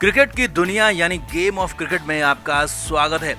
Cricket की दुनिया यानी गेम ऑफ क्रिकेट में आपका स्वागत है।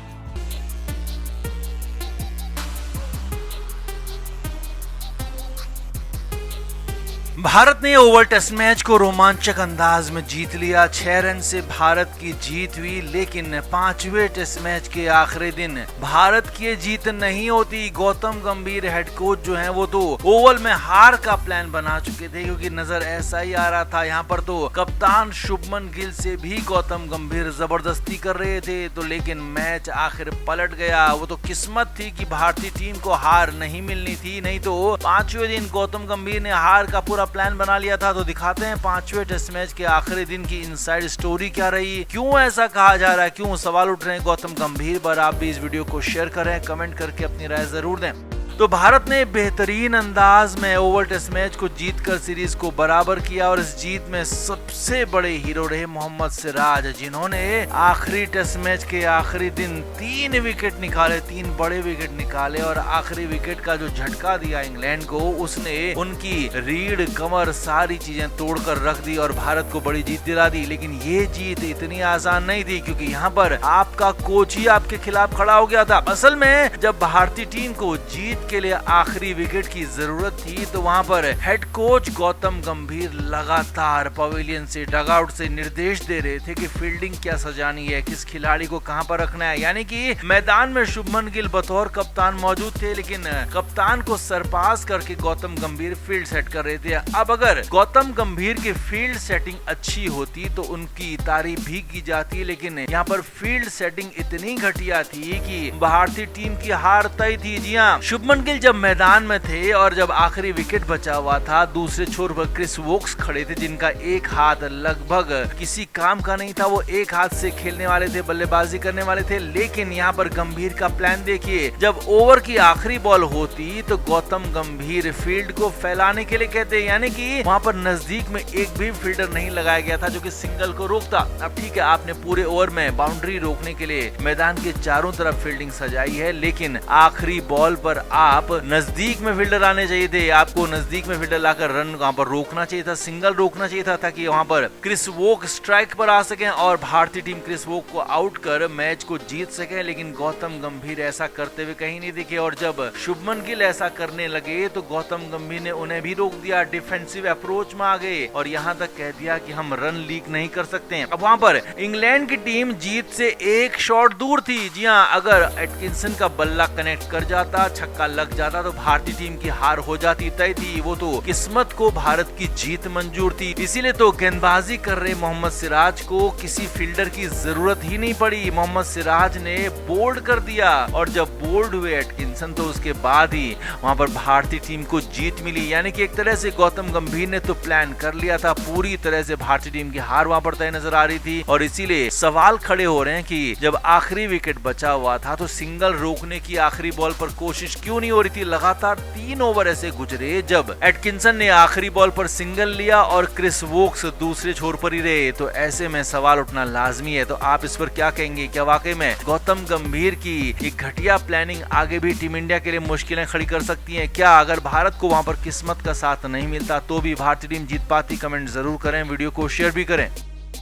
भारत ने ओवल टेस्ट मैच को रोमांचक अंदाज में जीत लिया। 6 रन से भारत की जीत हुई, लेकिन 5वें टेस्ट मैच के आखिरी दिन भारत की ये जीत नहीं होती। गौतम गंभीर हेड कोच जो हैं वो तो ओवल में हार का प्लान बना चुके थे, क्योंकि नजर ऐसा ही आ रहा था। यहाँ पर तो कप्तान शुभमन गिल से भी गौतम गंभीर जबरदस्ती कर रहे थे, तो लेकिन मैच आखिर पलट गया। वो तो किस्मत थी कि भारतीय टीम को हार नहीं मिलनी थी, नहीं तो 5वें दिन गौतम गंभीर ने हार का पूरा प्लान बना लिया था। तो दिखाते हैं 5वें टेस्ट मैच के आखिरी दिन की इनसाइड स्टोरी क्या रही, क्यों ऐसा कहा जा रहा है, क्यों सवाल उठ रहे हैं गौतम गंभीर पर। आप भी इस वीडियो को शेयर करें, कमेंट करके अपनी राय जरूर दें। तो भारत ने बेहतरीन अंदाज में ओवल टेस्ट मैच को जीतकर सीरीज को बराबर किया, और इस जीत में सबसे बड़े हीरो रहे मोहम्मद सिराज, जिन्होंने आखिरी टेस्ट मैच के आखिरी दिन 3 विकेट निकाले, 3 बड़े विकेट निकाले, और आखिरी विकेट का जो झटका दिया इंग्लैंड को, उसने उनकी रीढ़ कमर सारी चीजें तोड़कर रख दी और भारत को बड़ी जीत दिला दी। लेकिन ये जीत इतनी आसान नहीं थी, क्योंकि यहाँ पर आपका कोच ही आपके खिलाफ खड़ा हो गया था। असल में जब भारतीय टीम को जीत के लिए आखिरी विकेट की जरूरत थी, तो वहां पर हेड कोच गौतम गंभीर लगातार पवेलियन से, डगआउट से निर्देश दे रहे थे कि फील्डिंग क्या सजानी है, किस खिलाड़ी को कहां पर रखना है। यानी कि मैदान में शुभमन गिल बतौर कप्तान मौजूद थे, लेकिन कप्तान को सरपास करके गौतम गंभीर फील्ड सेट कर रहे थे। अब अगर गौतम गंभीर की फील्ड सेटिंग अच्छी होती तो उनकी तारीफ भी की जाती, लेकिन यहाँ पर फील्ड सेटिंग इतनी घटिया थी कि भारतीय टीम की हार तय थी। जी हाँ, शुभमन गिल जब मैदान में थे और जब आखिरी विकेट बचा हुआ था, दूसरे छोर पर क्रिस वोक्स खड़े थे, जिनका एक हाथ लगभग किसी काम का नहीं था। वो एक हाथ से खेलने वाले थे, बल्लेबाजी करने वाले थे। लेकिन यहाँ पर गंभीर का प्लान देखिए, जब ओवर की आखिरी बॉल होती तो गौतम गंभीर फील्ड को फैलाने के लिए कहते, यानी कि वहाँ पर नजदीक में एक भी फील्डर नहीं लगाया गया था जो कि सिंगल को रोकता। अब ठीक है, आपने पूरे ओवर में बाउंड्री रोकने के लिए मैदान के चारों तरफ फील्डिंग सजाई है, लेकिन आखिरी बॉल पर आप नजदीक में फील्डर आने चाहिए थे। आपको नजदीक में फील्डर लाकर रन वहां पर रोकना चाहिए था, सिंगल रोकना चाहिए था, ताकि वहां पर क्रिस वोक स्ट्राइक पर आ सके और भारतीय टीम क्रिस वोक को आउट कर मैच को जीत सके। लेकिन गौतम गंभीर ऐसा करते हुए कहीं नहीं दिखे, और जब शुभमन गिल ऐसा करने लगे तो गौतम गंभीर ने उन्हें भी रोक दिया, डिफेंसिव अप्रोच में आ गए और यहाँ तक कह दिया कि हम रन लीक नहीं कर सकते। अब वहां पर इंग्लैंड की टीम जीत से एक शॉट दूर थी। जी हाँ, अगर एटकिंसन का बल्ला कनेक्ट कर जाता, छक्का लग जाता, तो भारतीय टीम की हार हो जाती तय थी। वो तो किस्मत को भारत की जीत मंजूर थी। इसीलिए तो गेंदबाजी कर रहे मोहम्मद सिराज को किसी फील्डर की जरूरत ही नहीं पड़ी। मोहम्मद सिराज ने बोल्ड कर दिया, और जब बोल्ड हुए एटकिंसन, तो उसके बाद ही वहां पर भारतीय टीम को जीत मिली। यानी कि एक तरह से गौतम गंभीर ने तो प्लान कर लिया था, पूरी तरह से भारतीय टीम की हार वहां पर तय नजर आ रही थी। और इसीलिए सवाल खड़े हो रहे हैं कि जब आखिरी विकेट बचा हुआ था, तो सिंगल रोकने की आखिरी बॉल पर कोशिश क्यों नहीं हो रही थी। लगातार 3 ओवर ऐसे गुजरे जब एटकिंसन ने आखिरी बॉल पर सिंगल लिया और क्रिस वोक्स दूसरे छोर पर ही रहे, तो ऐसे में सवाल उठना लाजमी है। तो आप इस पर क्या कहेंगे? क्या वाकई में गौतम गंभीर की ये घटिया प्लानिंग आगे भी टीम इंडिया के लिए मुश्किलें खड़ी कर सकती है? क्या अगर भारत को वहां पर किस्मत का साथ नहीं मिलता तो भी भारतीय टीम जीत पाती? कमेंट जरूर करें, वीडियो को शेयर भी करें।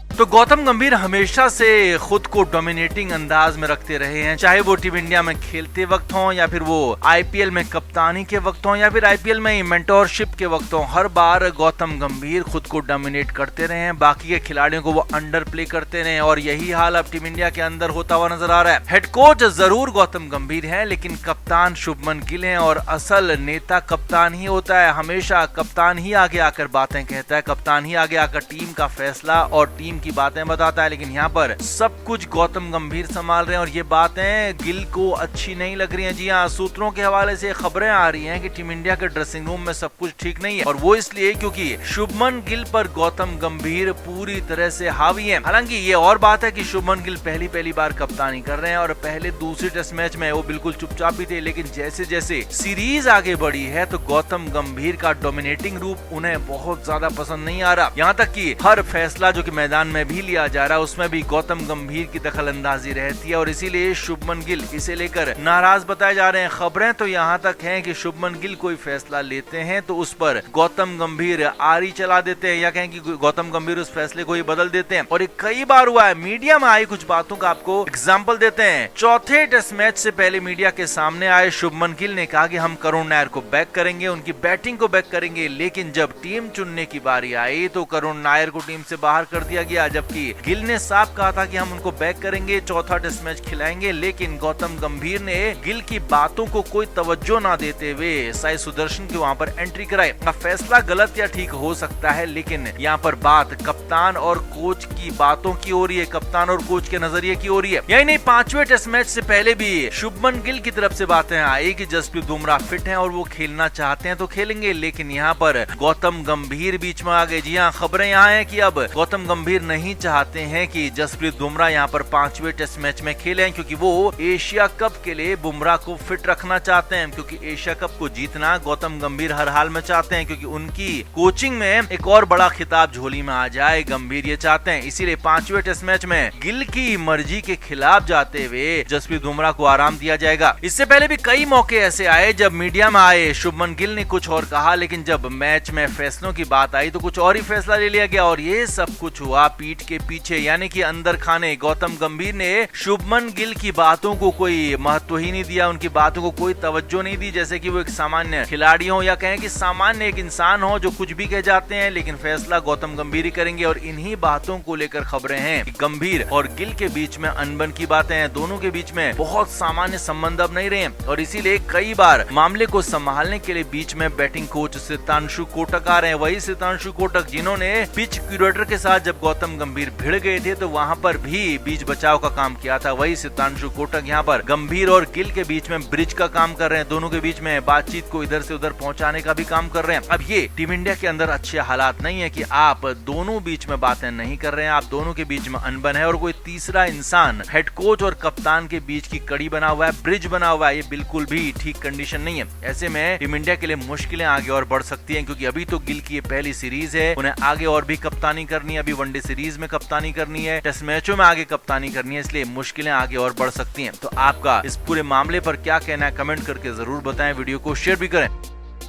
तो गौतम गंभीर हमेशा से खुद को डोमिनेटिंग अंदाज में रखते रहे हैं, चाहे वो टीम इंडिया में खेलते वक्त हो, या फिर वो आईपीएल में कप्तानी के वक्त हो, या फिर आईपीएल में मेंटोरशिप के वक्त हो। हर बार गौतम गंभीर खुद को डोमिनेट करते रहे हैं, बाकी के खिलाड़ियों को वो अंडर प्ले करते रहे, और यही हाल अब टीम इंडिया के अंदर होता हुआ नजर आ रहा है। हेड कोच जरूर गौतम गंभीर है, लेकिन कप्तान शुभमन गिल है, और असल नेता कप्तान ही होता है। हमेशा कप्तान ही आगे आकर बातें कहता है, कप्तान ही आगे आकर टीम का फैसला और टीम की बातें बताता है। लेकिन यहाँ पर सब कुछ गौतम गंभीर संभाल रहे हैं, और ये बातें गिल को अच्छी नहीं लग रही हैं। जी हाँ, सूत्रों के हवाले से खबरें आ रही हैं कि टीम इंडिया के ड्रेसिंग रूम में सब कुछ ठीक नहीं है, और वो इसलिए क्योंकि शुभमन गिल पर गौतम गंभीर पूरी तरह से हावी है। हालांकि ये और बात है कि शुभमन गिल पहली बार कप्तानी कर रहे हैं, और पहले दूसरे टेस्ट मैच में वो बिल्कुल चुपचाप ही थे, लेकिन जैसे जैसे सीरीज आगे बढ़ी है तो गौतम गंभीर का डोमिनेटिंग रूप उन्हें बहुत ज्यादा पसंद नहीं आ रहा। यहाँ तक कि हर फैसला जो कि मैदान में भी लिया जा रहा है उसमें भी गौतम गंभीर की दखलंदाजी रहती है और इसीलिए शुभमन गिल इसे लेकर नाराज बताए जा रहे हैं। खबरें तो यहाँ तक हैं कि शुभमन गिल कोई फैसला लेते हैं तो उस पर गौतम गंभीर आरी चला देते हैं या कहें कि गौतम गंभीर उस फैसले को ही बदल देते हैं और ये कई बार हुआ है। मीडिया में आई कुछ बातों का आपको एग्जाम्पल देते हैं। चौथे टेस्ट मैच से पहले मीडिया के सामने आए शुभमन गिल ने कहा कि हम करुण नायर को बैक करेंगे, उनकी बैटिंग को बैक करेंगे, लेकिन जब टीम चुनने की बारी आई तो करुण नायर को टीम से बाहर कर दिया गया, जबकि गिल ने साफ कहा था कि हम उनको बैक करेंगे, चौथा टेस्ट मैच खिलाएंगे। लेकिन गौतम गंभीर ने गिल की बातों को कोई तवज्जो ना देते हुए साई सुदर्शन की वहां पर एंट्री कराई। फैसला गलत या ठीक हो सकता है, लेकिन यहाँ पर बात कप्तान और कोच की बातों की हो रही है, कप्तान और कोच के नजरिए की हो रही है। यही नहीं, पांचवें टेस्ट मैच से पहले भी शुभमन गिल की तरफ से बातें आई कि जसप्रीत बुमराह फिट हैं और वो खेलना चाहते हैं तो खेलेंगे, लेकिन यहाँ पर गौतम गंभीर बीच में आ गए। जी हाँ, खबरें यहाँ हैं कि अब गौतम गंभीर नहीं चाहते हैं कि जसप्रीत बुमराह यहाँ पर पांचवें टेस्ट मैच में खेलें, क्योंकि वो एशिया कप के लिए बुमराह को फिट रखना चाहते हैं, क्योंकि एशिया कप को जीतना गौतम गंभीर हर हाल में चाहते हैं, क्योंकि उनकी कोचिंग में एक और बड़ा खिताब झोली में आ जाए, गंभीर ये चाहते हैं। इसीलिए पांचवें टेस्ट मैच में गिल की मर्जी के खिलाफ जाते हुए जसप्रीत बुमराह को आराम दिया जाएगा। इससे पहले भी कई मौके ऐसे आए जब मीडिया में आए शुभमन गिल ने कुछ और कहा, लेकिन जब मैच में फैसलों की बात आई तो कुछ और ही फैसला ले लिया गया और ये सब कुछ हुआ पीठ के पीछे, यानी कि अंदर खाने। गौतम गंभीर ने शुभमन गिल की बातों को कोई महत्व ही नहीं दिया, उनकी बातों को कोई तवज्जो नहीं दी, जैसे कि वो एक सामान्य खिलाड़ी हो या कहें कि सामान्य एक इंसान हो जो कुछ भी कह जाते हैं, लेकिन फैसला गौतम गंभीर ही करेंगे। और इन्हीं बातों को लेकर खबरें हैं कि गंभीर और गिल के बीच में अनबन की बातें हैं, दोनों के बीच में बहुत सामान्य संबंध अब नहीं रहे हैं और इसीलिए कई बार मामले को संभालने के लिए बीच में बैटिंग कोच सितांशु कोटक आ रहे हैं। वही सितांशु कोटक जिन्होंने पिच क्यूरेटर के साथ जब गौतम गंभीर भिड़ गए थे तो वहां पर भी बीच बचाव का काम किया था। वही सितांशु कोटक यहाँ पर गंभीर और गिल के बीच में ब्रिज का काम कर रहे हैं, दोनों के बीच में बातचीत को इधर से उधर पहुंचाने का भी काम कर रहे हैं। अब ये टीम इंडिया के अंदर अच्छे हालात नहीं है कि आप दोनों बीच में बातें नहीं कर रहे हैं, आप दोनों के बीच में अनबन है और कोई तीसरा इंसान हेड कोच और कप्तान के बीच की कड़ी बना हुआ है, ब्रिज बना हुआ है। ये बिल्कुल भी ठीक कंडीशन नहीं है। ऐसे में टीम इंडिया के लिए मुश्किलें आगे और बढ़ सकती हैं, क्योंकि अभी तो गिल की ये पहली सीरीज है, उन्हें आगे और भी कप्तानी करनी है, अभी वनडे सीरीज में कप्तानी करनी है, टेस्ट मैचों में आगे कप्तानी करनी है, इसलिए मुश्किलें आगे और बढ़ सकती हैं। तो आपका इस पूरे मामले पर क्या कहना है कमेंट करके जरूर बताएं, वीडियो को शेयर भी करें।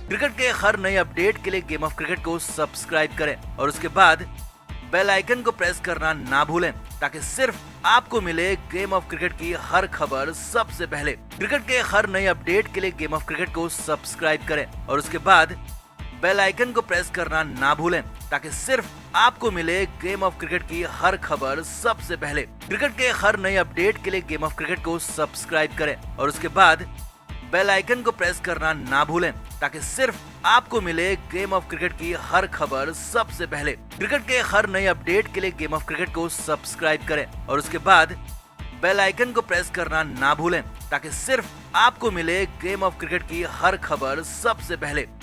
क्रिकेट के हर नए अपडेट के लिए गेम ऑफ क्रिकेट को सब्सक्राइब करें और उसके बाद बेल आइकन को प्रेस करना ना भूलें, ताकि सिर्फ आपको मिले गेम ऑफ क्रिकेट की हर खबर सबसे पहले। क्रिकेट के हर नए अपडेट के लिए गेम ऑफ क्रिकेट को सब्सक्राइब करें और उसके बाद बेल आइकन को प्रेस करना ना भूलें, ताकि सिर्फ आपको मिले गेम ऑफ क्रिकेट की हर खबर सबसे पहले। क्रिकेट के हर नए अपडेट के लिए गेम ऑफ क्रिकेट को सब्सक्राइब करें और उसके बाद बेल आइकन को प्रेस करना ना भूलें, ताकि सिर्फ आपको मिले गेम ऑफ क्रिकेट की हर खबर सबसे पहले। क्रिकेट के हर नए अपडेट के लिए गेम ऑफ क्रिकेट को सब्सक्राइब करें और उसके बाद बेल आइकन को प्रेस करना ना भूलें, ताकि सिर्फ आपको मिले गेम ऑफ क्रिकेट की हर खबर सबसे पहले।